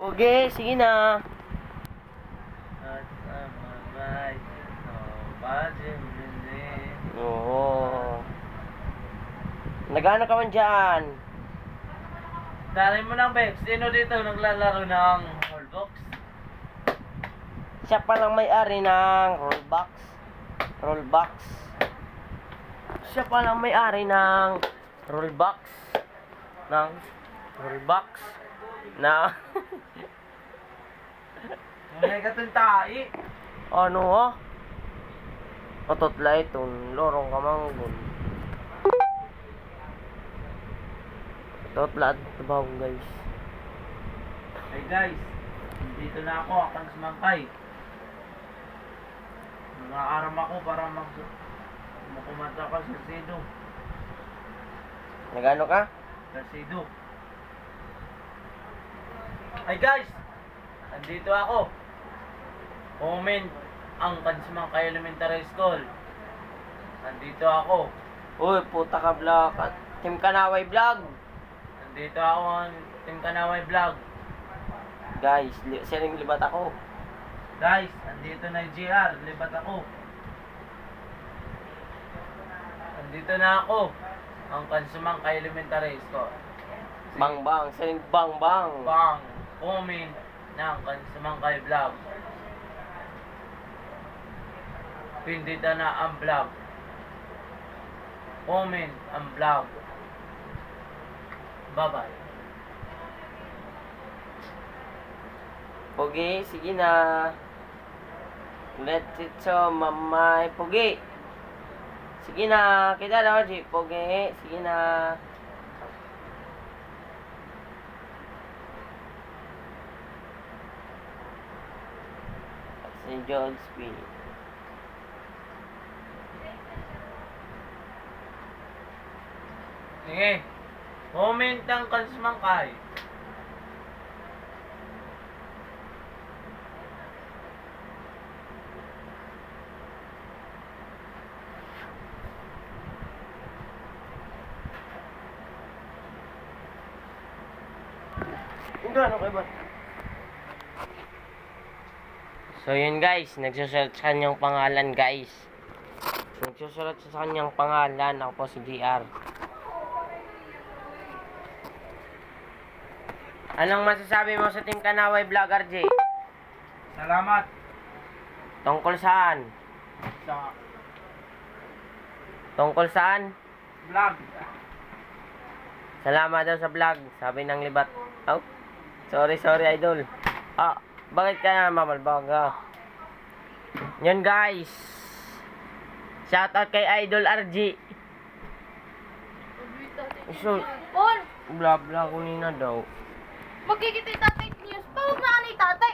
Okay, sige na. At mamay, Oo. Nagano ka man dyan? Dali mo ng Bex. Sino dito naglalaro ng Roblox? Siya palang may-ari ng Roblox. Roblox. Siya palang may-ari ng Roblox. Ng Roblox. Na May katuntai. ano ha? Ototlay itong lorong kamanggon. Ototla at tabaw guys. Hey guys, dito na ako. Akang sumangkay. Nag-aaram ako para makumanta ka sa Sido. Nagano ka? Sa Sido. Hey guys, andito ako. Comment ang Kansumangkay Elementary School. Nandito ako. Uy, puta ka vlog. Team Kanaway vlog. Nandito ako ang Team Kanaway Vlog. Guys, siling libat ako. Guys, andito na yung GR. Libat ako. Andito na ako. Ang Kansumangkay Elementary School. Bang bang, siling bang bang. Bang! Comment ng Kansumangkay Vlog. Pinditan na ang vlog. Comment ang vlog. Bye-bye. Pogi, sige na. Let's it so, mamay. Pogi. Sige na. Kita daw, G. Pogi. Sige na. Si John Speed. Sige. Comment ang Kansumangkay. Ano kayo ba? So yun guys, nagsusulat sa kanyang pangalan guys. Nagsusulat sa kanyang pangalan. Ako po si GR. Anong masasabi mo sa Team Kanaway Vlogger, J? Salamat Tungkol saan? sa Tungkol saan? vlog. Salamat daw sa vlog, sabi ng libat. Oh, sorry idol. Ah, bakit ka na mamalbaga? Yun guys. Shoutout kay Idol RG. So, Paul, bla bla kunina daw. magkikita yung tatay news. Pawag na ano yung tatay.